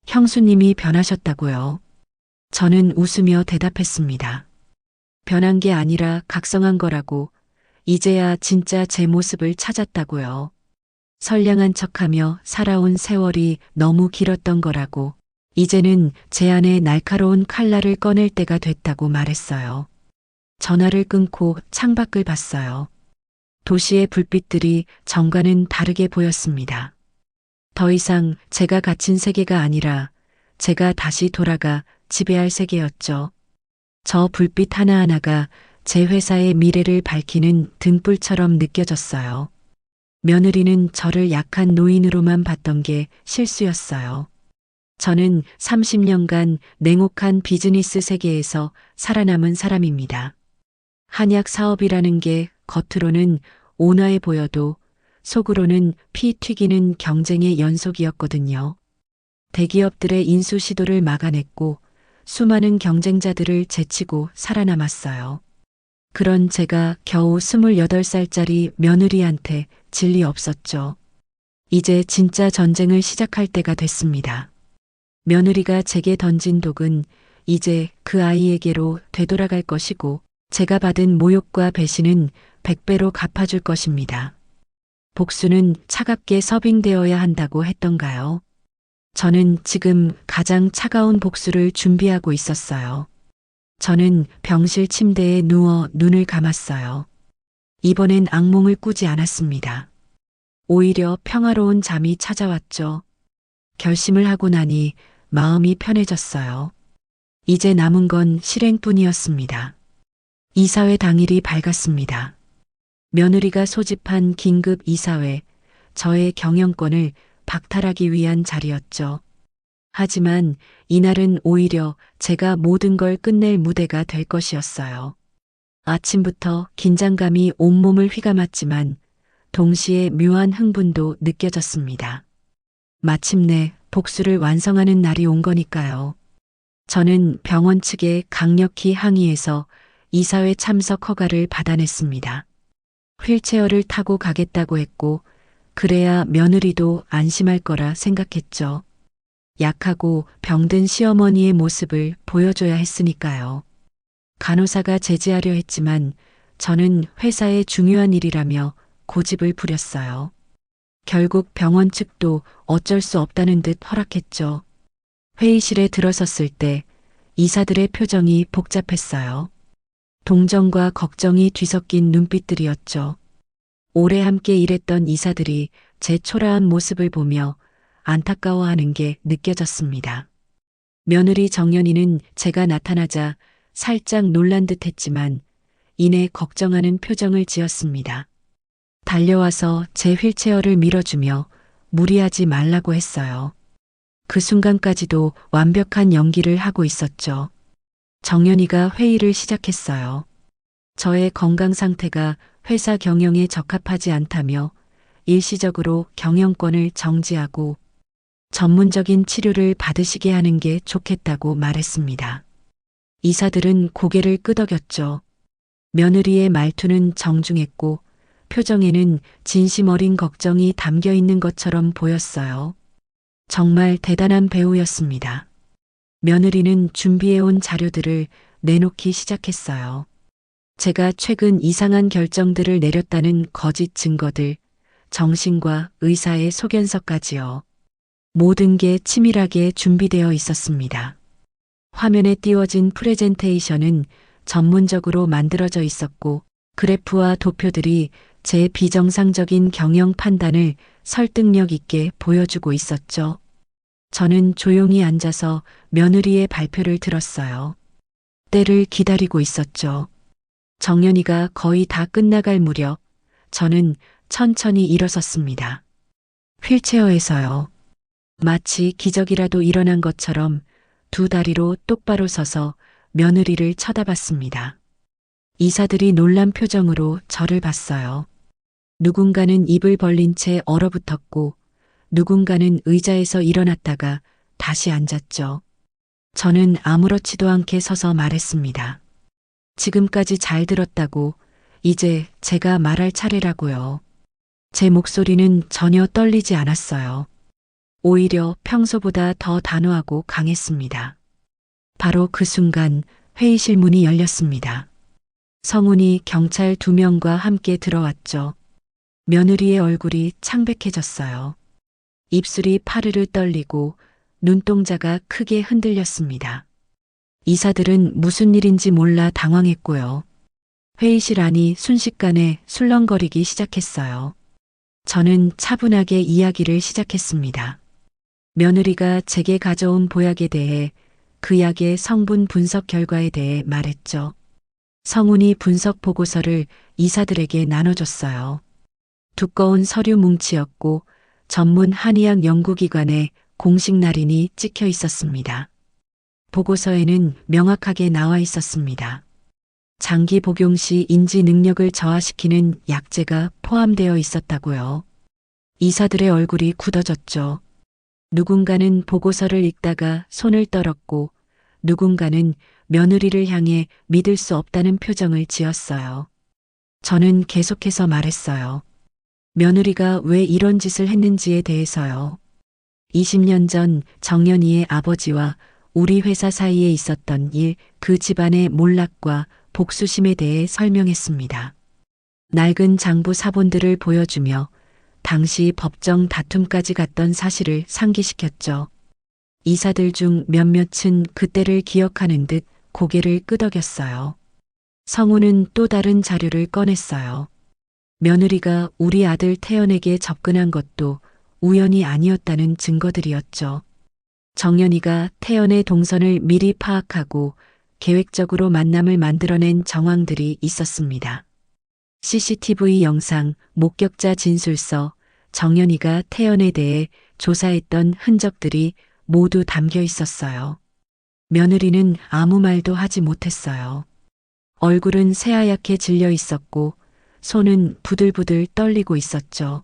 형수님이 변하셨다고요. 저는 웃으며 대답했습니다. 변한 게 아니라 각성한 거라고, 이제야 진짜 제 모습을 찾았다고요. 선량한 척하며 살아온 세월이 너무 길었던 거라고, 이제는 제 안에 날카로운 칼날을 꺼낼 때가 됐다고 말했어요. 전화를 끊고 창밖을 봤어요. 도시의 불빛들이 정과는 다르게 보였습니다. 더 이상 제가 갇힌 세계가 아니라 제가 다시 돌아가 지배할 세계였죠. 저 불빛 하나하나가 제 회사의 미래를 밝히는 등불처럼 느껴졌어요. 며느리는 저를 약한 노인으로만 봤던 게 실수였어요. 저는 30년간 냉혹한 비즈니스 세계에서 살아남은 사람입니다. 한약 사업이라는 게 겉으로는 온화해 보여도 속으로는 피 튀기는 경쟁의 연속이었거든요. 대기업들의 인수 시도를 막아냈고 수많은 경쟁자들을 제치고 살아남았어요. 그런 제가 겨우 28살짜리 며느리한테 진리 없었죠. 이제 진짜 전쟁을 시작할 때가 됐습니다. 며느리가 제게 던진 독은 이제 그 아이에게로 되돌아갈 것이고 제가 받은 모욕과 배신은 100배로 갚아줄 것입니다. 복수는 차갑게 서빙되어야 한다고 했던가요? 저는 지금 가장 차가운 복수를 준비하고 있었어요. 저는 병실 침대에 누워 눈을 감았어요. 이번엔 악몽을 꾸지 않았습니다. 오히려 평화로운 잠이 찾아왔죠. 결심을 하고 나니 마음이 편해졌어요. 이제 남은 건 실행뿐이었습니다. 이사회 당일이 밝았습니다. 며느리가 소집한 긴급 이사회, 저의 경영권을 박탈하기 위한 자리였죠. 하지만 이날은 오히려 제가 모든 걸 끝낼 무대가 될 것이었어요. 아침부터 긴장감이 온몸을 휘감았지만 동시에 묘한 흥분도 느껴졌습니다. 마침내 복수를 완성하는 날이 온 거니까요. 저는 병원 측에 강력히 항의해서 이사회 참석 허가를 받아냈습니다. 휠체어를 타고 가겠다고 했고, 그래야 며느리도 안심할 거라 생각했죠. 약하고 병든 시어머니의 모습을 보여줘야 했으니까요. 간호사가 제지하려 했지만 저는 회사의 중요한 일이라며 고집을 부렸어요. 결국 병원 측도 어쩔 수 없다는 듯 허락했죠. 회의실에 들어섰을 때 이사들의 표정이 복잡했어요. 동정과 걱정이 뒤섞인 눈빛들이었죠. 오래 함께 일했던 이사들이 제 초라한 모습을 보며 안타까워하는 게 느껴졌습니다. 며느리 정연이는 제가 나타나자 살짝 놀란 듯 했지만 이내 걱정하는 표정을 지었습니다. 달려와서 제 휠체어를 밀어주며 무리하지 말라고 했어요. 그 순간까지도 완벽한 연기를 하고 있었죠. 정연이가 회의를 시작했어요. 저의 건강 상태가 회사 경영에 적합하지 않다며 일시적으로 경영권을 정지하고 전문적인 치료를 받으시게 하는 게 좋겠다고 말했습니다. 이사들은 고개를 끄덕였죠. 며느리의 말투는 정중했고 표정에는 진심 어린 걱정이 담겨 있는 것처럼 보였어요. 정말 대단한 배우였습니다. 며느리는 준비해온 자료들을 내놓기 시작했어요. 제가 최근 이상한 결정들을 내렸다는 거짓 증거들, 정신과 의사의 소견서까지요. 모든 게 치밀하게 준비되어 있었습니다. 화면에 띄워진 프레젠테이션은 전문적으로 만들어져 있었고 그래프와 도표들이 제 비정상적인 경영 판단을 설득력 있게 보여주고 있었죠. 저는 조용히 앉아서 며느리의 발표를 들었어요. 때를 기다리고 있었죠. 정연이가 거의 다 끝나갈 무렵 저는 천천히 일어섰습니다. 휠체어에서요. 마치 기적이라도 일어난 것처럼 두 다리로 똑바로 서서 며느리를 쳐다봤습니다. 이사들이 놀란 표정으로 저를 봤어요. 누군가는 입을 벌린 채 얼어붙었고 누군가는 의자에서 일어났다가 다시 앉았죠. 저는 아무렇지도 않게 서서 말했습니다. 지금까지 잘 들었다고, 이제 제가 말할 차례라고요. 제 목소리는 전혀 떨리지 않았어요. 오히려 평소보다 더 단호하고 강했습니다. 바로 그 순간 회의실 문이 열렸습니다. 성훈이 경찰 2명과 함께 들어왔죠. 며느리의 얼굴이 창백해졌어요. 입술이 파르르 떨리고 눈동자가 크게 흔들렸습니다. 이사들은 무슨 일인지 몰라 당황했고요. 회의실 안이 순식간에 술렁거리기 시작했어요. 저는 차분하게 이야기를 시작했습니다. 며느리가 제게 가져온 보약에 대해 그 약의 성분 분석 결과에 대해 말했죠. 성훈이 분석 보고서를 이사들에게 나눠줬어요. 두꺼운 서류 뭉치였고 전문 한의학 연구기관의 공식 날인이 찍혀 있었습니다. 보고서에는 명확하게 나와 있었습니다. 장기 복용 시 인지 능력을 저하시키는 약재가 포함되어 있었다고요. 이사들의 얼굴이 굳어졌죠. 누군가는 보고서를 읽다가 손을 떨었고 누군가는 며느리를 향해 믿을 수 없다는 표정을 지었어요. 저는 계속해서 말했어요. 며느리가 왜 이런 짓을 했는지에 대해서요. 20년 전 정연이의 아버지와 우리 회사 사이에 있었던 일, 그 집안의 몰락과 복수심에 대해 설명했습니다. 낡은 장부 사본들을 보여주며 당시 법정 다툼까지 갔던 사실을 상기시켰죠. 이사들 중 몇몇은 그때를 기억하는 듯 고개를 끄덕였어요. 성우는 또 다른 자료를 꺼냈어요. 며느리가 우리 아들 태연에게 접근한 것도 우연이 아니었다는 증거들이었죠. 정연이가 태연의 동선을 미리 파악하고 계획적으로 만남을 만들어낸 정황들이 있었습니다. CCTV 영상, 목격자 진술서, 정연이가 태연에 대해 조사했던 흔적들이 모두 담겨 있었어요. 며느리는 아무 말도 하지 못했어요. 얼굴은 새하얗게 질려 있었고 손은 부들부들 떨리고 있었죠.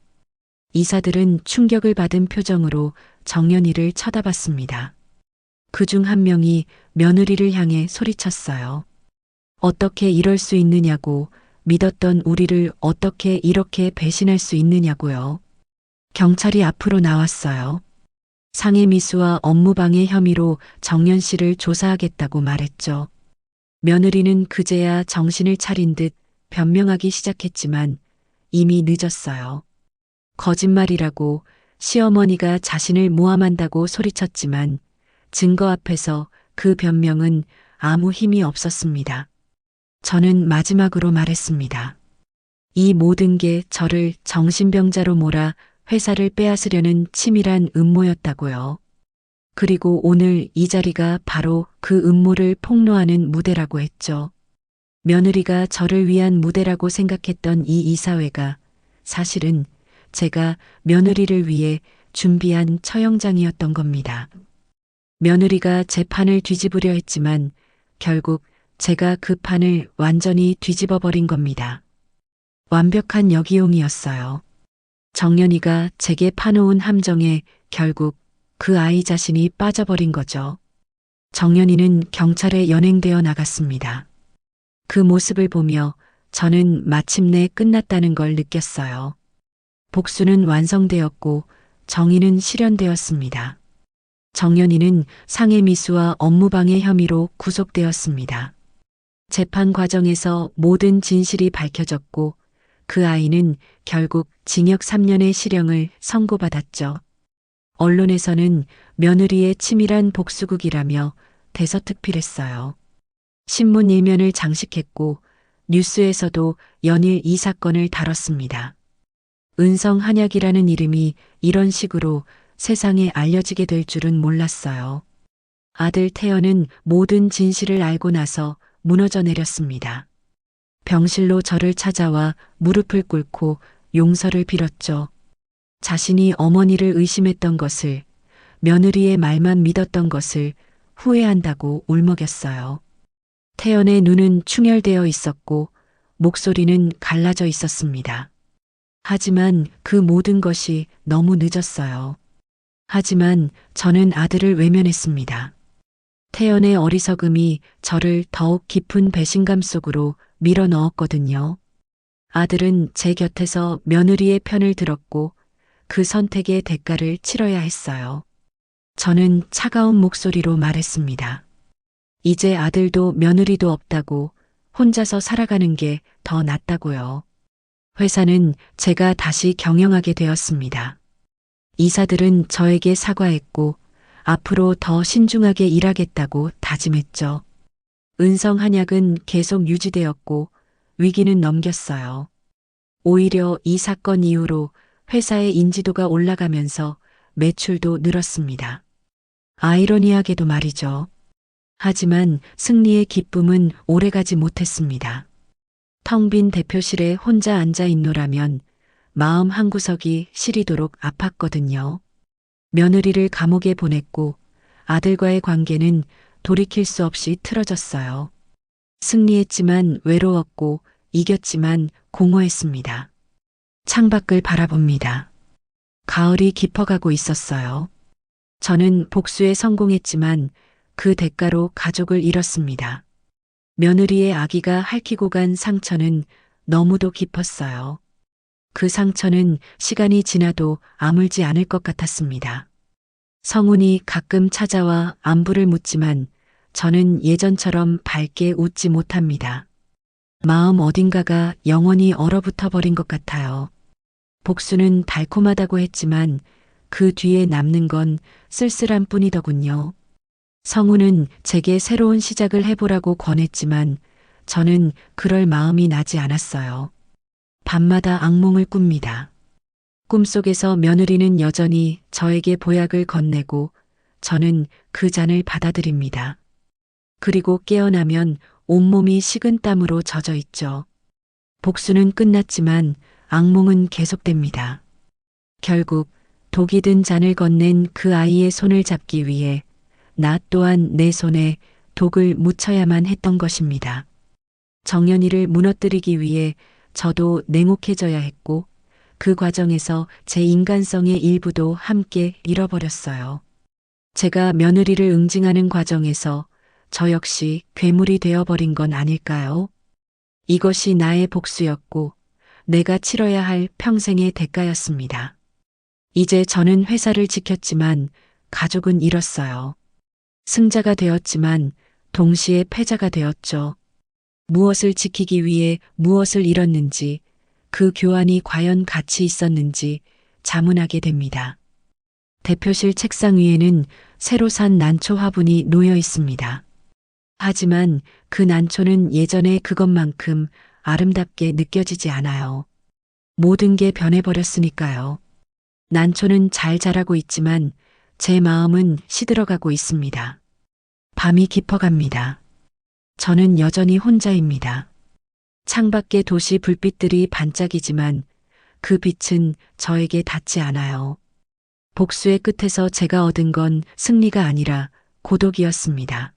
이사들은 충격을 받은 표정으로 정연이를 쳐다봤습니다. 그중 한 명이 며느리를 향해 소리쳤어요. 어떻게 이럴 수 있느냐고, 믿었던 우리를 어떻게 이렇게 배신할 수 있느냐고요. 경찰이 앞으로 나왔어요. 상해미수와 업무방해 혐의로 정연 씨를 조사하겠다고 말했죠. 며느리는 그제야 정신을 차린 듯 변명하기 시작했지만 이미 늦었어요. 거짓말이라고, 시어머니가 자신을 모함한다고 소리쳤지만 증거 앞에서 그 변명은 아무 힘이 없었습니다. 저는 마지막으로 말했습니다. 이 모든 게 저를 정신병자로 몰아 회사를 빼앗으려는 치밀한 음모였다고요. 그리고 오늘 이 자리가 바로 그 음모를 폭로하는 무대라고 했죠. 며느리가 저를 위한 무대라고 생각했던 이 이사회가 사실은 제가 며느리를 위해 준비한 처형장이었던 겁니다. 며느리가 제 판을 뒤집으려 했지만 결국 제가 그 판을 완전히 뒤집어 버린 겁니다. 완벽한 역이용이었어요. 정연이가 제게 파놓은 함정에 결국 그 아이 자신이 빠져버린 거죠. 정연이는 경찰에 연행되어 나갔습니다. 그 모습을 보며 저는 마침내 끝났다는 걸 느꼈어요. 복수는 완성되었고 정의는 실현되었습니다. 정연이는 상해미수와 업무방해 혐의로 구속되었습니다. 재판 과정에서 모든 진실이 밝혀졌고 그 아이는 결국 징역 3년의 실형을 선고받았죠. 언론에서는 며느리의 치밀한 복수극이라며 대서특필했어요. 신문 일면을 장식했고 뉴스에서도 연일 이 사건을 다뤘습니다. 은성 한약이라는 이름이 이런 식으로 세상에 알려지게 될 줄은 몰랐어요. 아들 태연은 모든 진실을 알고 나서 무너져 내렸습니다. 병실로 저를 찾아와 무릎을 꿇고 용서를 빌었죠. 자신이 어머니를 의심했던 것을, 며느리의 말만 믿었던 것을 후회한다고 울먹였어요. 태연의 눈은 충혈되어 있었고 목소리는 갈라져 있었습니다. 하지만 그 모든 것이 너무 늦었어요. 하지만 저는 아들을 외면했습니다. 태연의 어리석음이 저를 더욱 깊은 배신감 속으로 밀어 넣었거든요. 아들은 제 곁에서 며느리의 편을 들었고 그 선택의 대가를 치러야 했어요. 저는 차가운 목소리로 말했습니다. 이제 아들도 며느리도 없다고, 혼자서 살아가는 게 더 낫다고요. 회사는 제가 다시 경영하게 되었습니다. 이사들은 저에게 사과했고 앞으로 더 신중하게 일하겠다고 다짐했죠. 은성 한약은 계속 유지되었고 위기는 넘겼어요. 오히려 이 사건 이후로 회사의 인지도가 올라가면서 매출도 늘었습니다. 아이러니하게도 말이죠. 하지만 승리의 기쁨은 오래가지 못했습니다. 텅 빈 대표실에 혼자 앉아 있노라면 마음 한구석이 시리도록 아팠거든요. 며느리를 감옥에 보냈고 아들과의 관계는 돌이킬 수 없이 틀어졌어요. 승리했지만 외로웠고 이겼지만 공허했습니다. 창밖을 바라봅니다. 가을이 깊어가고 있었어요. 저는 복수에 성공했지만 그 대가로 가족을 잃었습니다. 며느리의 아기가 핥히고 간 상처는 너무도 깊었어요. 그 상처는 시간이 지나도 아물지 않을 것 같았습니다. 성훈이 가끔 찾아와 안부를 묻지만 저는 예전처럼 밝게 웃지 못합니다. 마음 어딘가가 영원히 얼어붙어 버린 것 같아요. 복수는 달콤하다고 했지만 그 뒤에 남는 건 쓸쓸함 뿐이더군요. 성우는 제게 새로운 시작을 해보라고 권했지만 저는 그럴 마음이 나지 않았어요. 밤마다 악몽을 꿉니다. 꿈속에서 며느리는 여전히 저에게 보약을 건네고 저는 그 잔을 받아들입니다. 그리고 깨어나면 온몸이 식은 땀으로 젖어 있죠. 복수는 끝났지만 악몽은 계속됩니다. 결국 독이 든 잔을 건넨 그 아이의 손을 잡기 위해 나 또한 내 손에 독을 묻혀야만 했던 것입니다. 정연이를 무너뜨리기 위해 저도 냉혹해져야 했고 그 과정에서 제 인간성의 일부도 함께 잃어버렸어요. 제가 며느리를 응징하는 과정에서 저 역시 괴물이 되어버린 건 아닐까요? 이것이 나의 복수였고 내가 치러야 할 평생의 대가였습니다. 이제 저는 회사를 지켰지만 가족은 잃었어요. 승자가 되었지만 동시에 패자가 되었죠. 무엇을 지키기 위해 무엇을 잃었는지, 그 교환이 과연 가치 있었는지 자문하게 됩니다. 대표실 책상 위에는 새로 산 난초 화분이 놓여 있습니다. 하지만 그 난초는 예전의 그것만큼 아름답게 느껴지지 않아요. 모든 게 변해버렸으니까요. 난초는 잘 자라고 있지만 제 마음은 시들어가고 있습니다. 밤이 깊어갑니다. 저는 여전히 혼자입니다. 창밖의 도시 불빛들이 반짝이지만 그 빛은 저에게 닿지 않아요. 복수의 끝에서 제가 얻은 건 승리가 아니라 고독이었습니다.